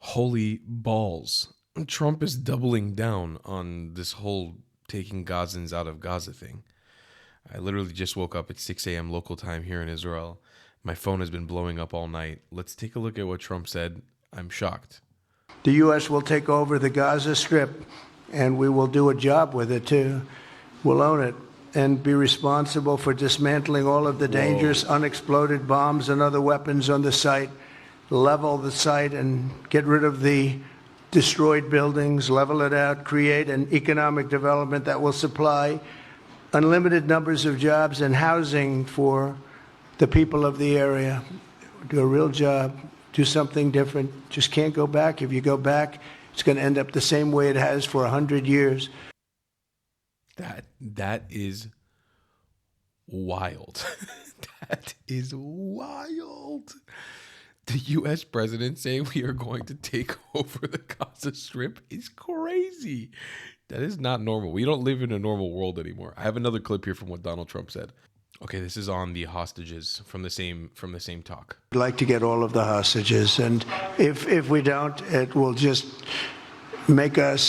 Holy balls. Trump is doubling down on this whole taking Gazans out of Gaza thing. I literally just woke up at 6 a.m. local time here in Israel. My phone has been blowing up all night. Let's take a look at what Trump said. I'm shocked. The U.S. will take over the Gaza Strip, and we will do a job with it, too. We'll own it and be responsible for dismantling all of the dangerous unexploded bombs and other weapons on the site, level the site and get rid of the destroyed buildings, level it out, create an economic development that will supply unlimited numbers of jobs and housing for the people of the area. Do a real job, do something different. Just can't go back. If you go back, it's going to end up the same way it has for 100 years. That is wild. That is wild. The U.S. president saying we are going to take over the Gaza Strip is crazy. That is not normal. We don't live in a normal world anymore. I have another clip here from what Donald Trump said. Okay, this is on the hostages from the same talk. I'd like to get all of the hostages, and if we don't, it will just make us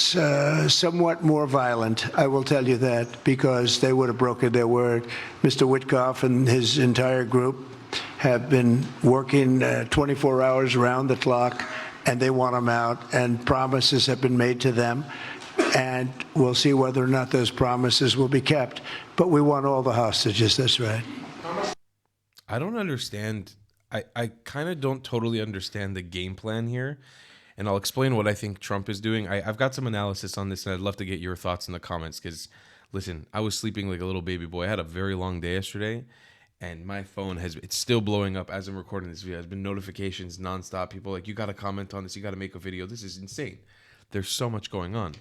somewhat more violent. I will tell you that, because they would have broken their word. Mr. Witkoff and his entire group have been working 24 hours around the clock, and they want them out, and promises have been made to them. And we'll see whether or not those promises will be kept. But we want all the hostages, that's right. I don't understand. I kind of don't totally understand the game plan here. And I'll explain what I think Trump is doing. I've got some analysis on this, and I'd love to get your thoughts in the comments. Because, listen, I was sleeping like a little baby boy. I had a very long day yesterday. And my phone it's still blowing up as I'm recording this video. There's been notifications nonstop. People like, you got to comment on this. You got to make a video. This is insane. There's so much going on.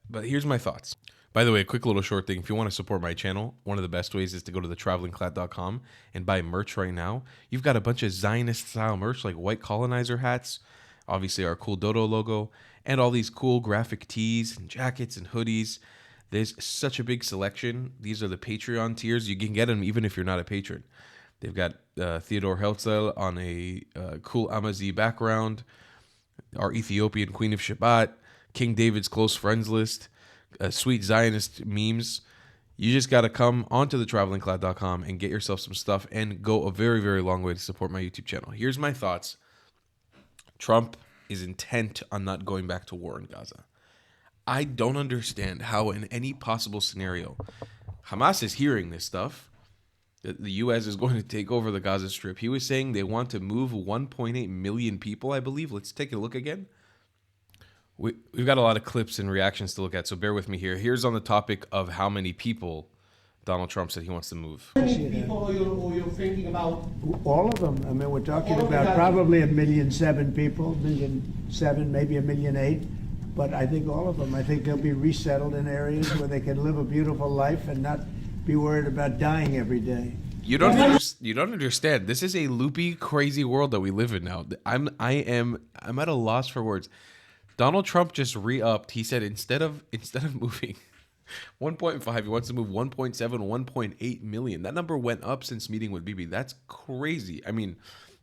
But here's my thoughts. By the way, a quick little short thing. If you want to support my channel, one of the best ways is to go to thetravelingclad.com and buy merch right now. You've got a bunch of Zionist-style merch like white colonizer hats, obviously our cool Dodo logo, and all these cool graphic tees and jackets and hoodies. There's such a big selection. These are the Patreon tiers. You can get them even if you're not a patron. They've got Theodore Herzl on a cool Amazi background, our Ethiopian Queen of Shabbat, King David's close friends list, sweet Zionist memes. You just got to come onto thetravelingclad.com and get yourself some stuff and go a very, very long way to support my YouTube channel. Here's my thoughts. Trump is intent on not going back to war in Gaza. I don't understand how in any possible scenario Hamas is hearing this stuff, that the U.S. is going to take over the Gaza Strip. He was saying they want to move 1.8 million people, I believe. Let's take a look again. We've got a lot of clips and reactions to look at, so bear with me here. Here's on the topic of how many people Donald Trump said he wants to move. How many people are you thinking about? All of them. I mean, we're talking about probably 1.7 million people, 1.7 million, maybe 1.8 million. But I think all of them. I think they'll be resettled in areas where they can live a beautiful life and not be worried about dying every day. You don't understand. This is a loopy, crazy world that we live in now. I'm at a loss for words. Donald Trump just re-upped. He said instead of moving 1.5, he wants to move 1.7, 1.8 million. That number went up since meeting with Bibi. That's crazy. I mean,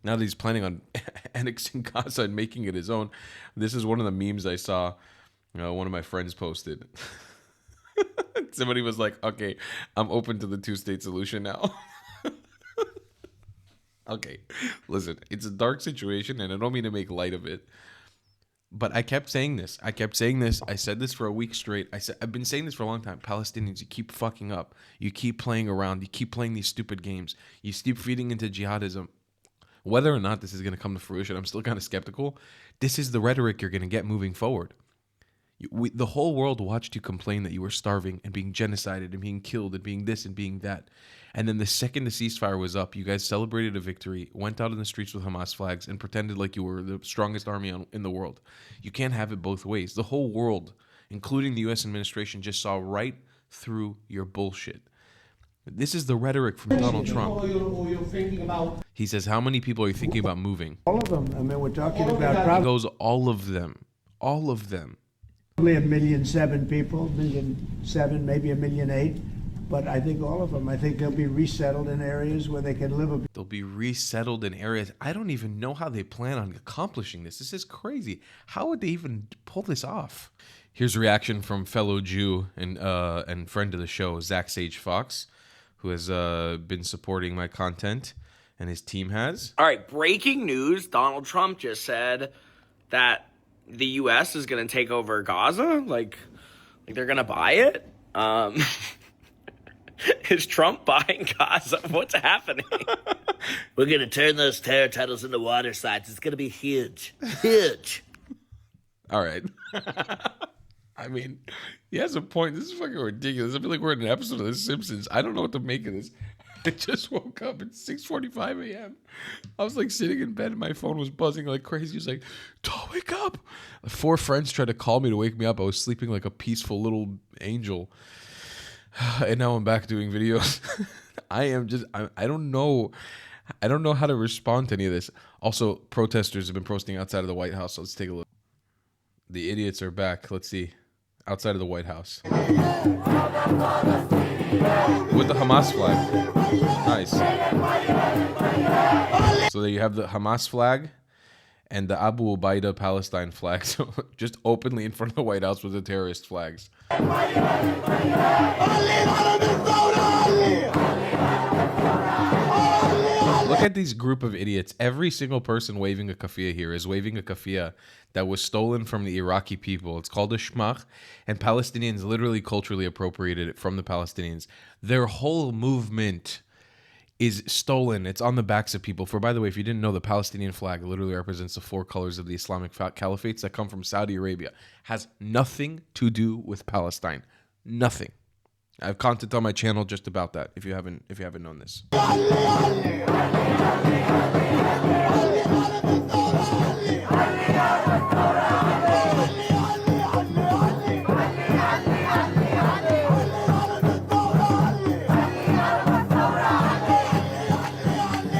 now that he's planning on annexing Gaza and making it his own. This is one of the memes I saw. One of my friends posted. Somebody was like, okay, I'm open to the two-state solution now. Okay, listen, it's a dark situation, and I don't mean to make light of it. But I kept saying this. I said this for a week straight. I've been saying this for a long time. Palestinians, you keep fucking up. You keep playing around. You keep playing these stupid games. You keep feeding into jihadism. Whether or not this is going to come to fruition, I'm still kind of skeptical. This is the rhetoric you're going to get moving forward. The whole world watched you complain that you were starving and being genocided and being killed and being this and being that. And then the second the ceasefire was up, you guys celebrated a victory, went out in the streets with Hamas flags, and pretended like you were the strongest army in the world. You can't have it both ways. The whole world, including the U.S. administration, just saw right through your bullshit. This is the rhetoric from Donald Trump. He says, how many people are you thinking about moving? All of them. I mean, we're talking about probably... He goes, all of them. All of them. Probably 1.7 million people, 1.7 million, maybe 1.8 million. But I think all of them, I think they'll be resettled in areas where they can live. They'll be resettled in areas. I don't even know how they plan on accomplishing this. This is crazy. How would they even pull this off? Here's a reaction from fellow Jew and friend of the show, Zach Sage Fox, who has been supporting my content, and his team has. All right, breaking news. Donald Trump just said that the U.S. is going to take over Gaza. Like they're going to buy it. Is Trump buying Gaza? What's happening? We're going to turn those terror tunnels into water slides. It's going to be huge. Huge. All right. I mean, he has a point. This is fucking ridiculous. I feel like we're in an episode of The Simpsons. I don't know what to make of this. I just woke up at 6:45 a.m. I was like sitting in bed and my phone was buzzing like crazy. He was like, don't wake up. 4 friends tried to call me to wake me up. I was sleeping like a peaceful little angel. And now I'm back doing videos. I don't know. I don't know how to respond to any of this. Also, protesters have been protesting outside of the White House. So let's take a look. The idiots are back. Let's see. Outside of the White House. With the Hamas flag. Nice. So there you have the Hamas flag and the Abu Ubaidah Palestine flag. So just openly in front of the White House with the terrorist flags. Look at these group of idiots. Every single person waving a kafia here is waving a kafia that was stolen from the Iraqi people. It's called a shmach, and Palestinians literally culturally appropriated it from the Palestinians. Their whole movement is stolen. It's on the backs of people. For, by the way, if you didn't know, the Palestinian flag literally represents the 4 colors of the Islamic caliphates that come from Saudi Arabia. Has nothing to do with Palestine. Nothing. I have content on my channel just about that. If you haven't known this.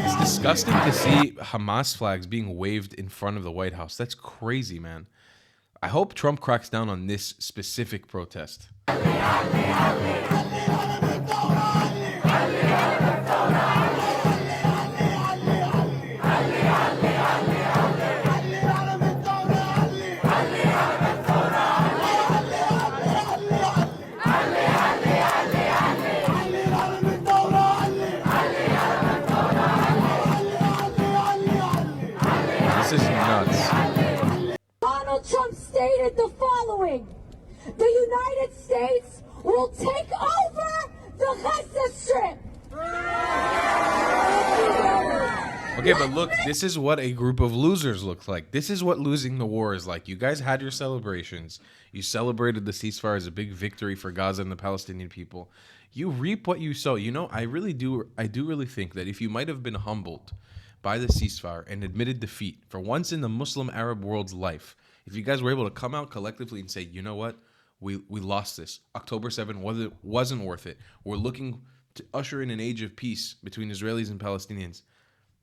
It's disgusting to see Hamas flags being waved in front of the White House. That's crazy, man. I hope Trump cracks down on this specific protest. This is nuts. Donald Trump stated the following: the United States will take over the Gaza Strip. Okay, but look, this is what a group of losers looks like. This is what losing the war is like. You guys had your celebrations. You celebrated the ceasefire as a big victory for Gaza and the Palestinian people. You reap what you sow. You know, I do really think that if you might have been humbled by the ceasefire and admitted defeat for once in the Muslim Arab world's life, if you guys were able to come out collectively and say, you know what, we lost this. October 7th wasn't worth it. We're looking to usher in an age of peace between Israelis and Palestinians.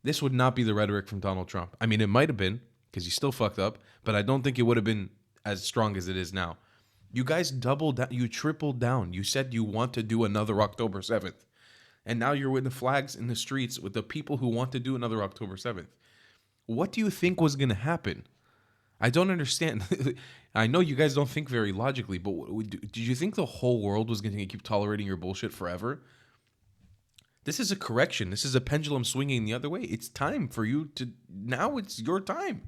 This would not be the rhetoric from Donald Trump. I mean, it might have been, because he still fucked up, but I don't think it would have been as strong as it is now. You guys doubled down, you tripled down. You said you want to do another October 7th. And now you're with the flags in the streets with the people who want to do another October 7th. What do you think was going to happen? I don't understand. I know you guys don't think very logically, but did you think the whole world was going to keep tolerating your bullshit forever? This is a correction. This is a pendulum swinging the other way. It's time for you to... Now it's your time.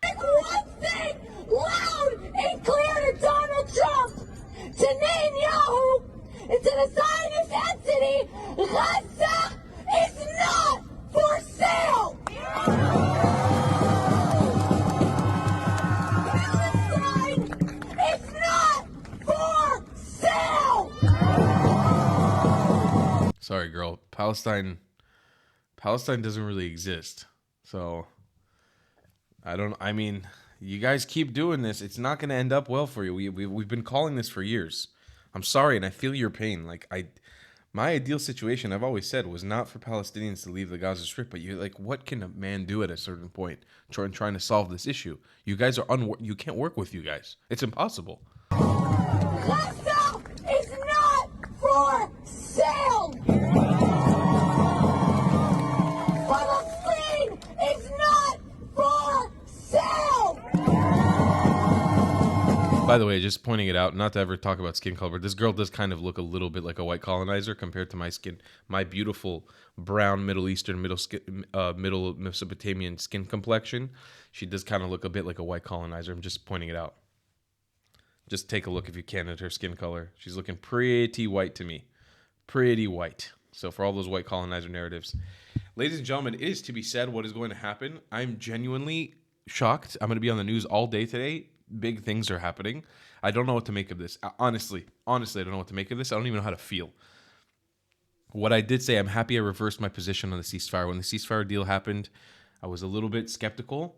One thing loud and clear to Donald Trump, to Netanyahu, and to the Zionist entity: Gaza is not for sale. Palestine is not for sale. Sorry, girl. Palestine doesn't really exist. So, I mean, you guys keep doing this. It's not going to end up well for you. We've been calling this for years. I'm sorry, and I feel your pain. My ideal situation, I've always said, was not for Palestinians to leave the Gaza Strip, but what can a man do at a certain point trying to solve this issue? You guys are you can't work with you guys. It's impossible. Gaza is not for sale. By the way, just pointing it out, not to ever talk about skin color, but this girl does kind of look a little bit like a white colonizer compared to my skin, my beautiful brown Middle Eastern, middle Mesopotamian skin complexion. She does kind of look a bit like a white colonizer. I'm just pointing it out. Just take a look if you can at her skin color. She's looking pretty white to me. Pretty white. So for all those white colonizer narratives. Ladies and gentlemen, it is to be said what is going to happen. I'm genuinely shocked. I'm going to be on the news all day today. Big things are happening. I don't know what to make of this. Honestly, I don't know what to make of this. I don't even know how to feel. What I did say, I'm happy I reversed my position on the ceasefire. When the ceasefire deal happened, I was a little bit skeptical.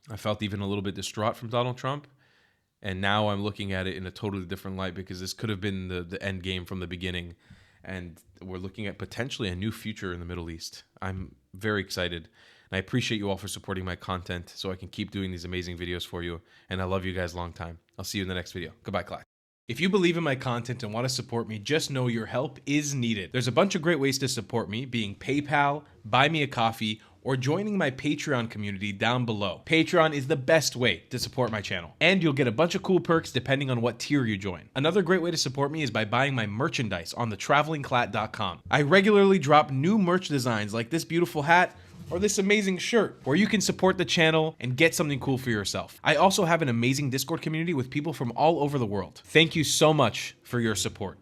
I felt even a little bit distraught from Donald Trump. And now I'm looking at it in a totally different light because this could have been the end game from the beginning. And we're looking at potentially a new future in the Middle East. I'm very excited. And I appreciate you all for supporting my content so I can keep doing these amazing videos for you. And I love you guys long time. I'll see you in the next video. Goodbye, class. If you believe in my content and want to support me, just know your help is needed. There's a bunch of great ways to support me, being PayPal, Buy Me a Coffee, or joining my Patreon community down below. Patreon is the best way to support my channel, and you'll get a bunch of cool perks depending on what tier you join. Another great way to support me is by buying my merchandise on thetravelingclat.com. I regularly drop new merch designs like this beautiful hat, or this amazing shirt, where you can support the channel and get something cool for yourself. I also have an amazing Discord community with people from all over the world. Thank you so much for your support.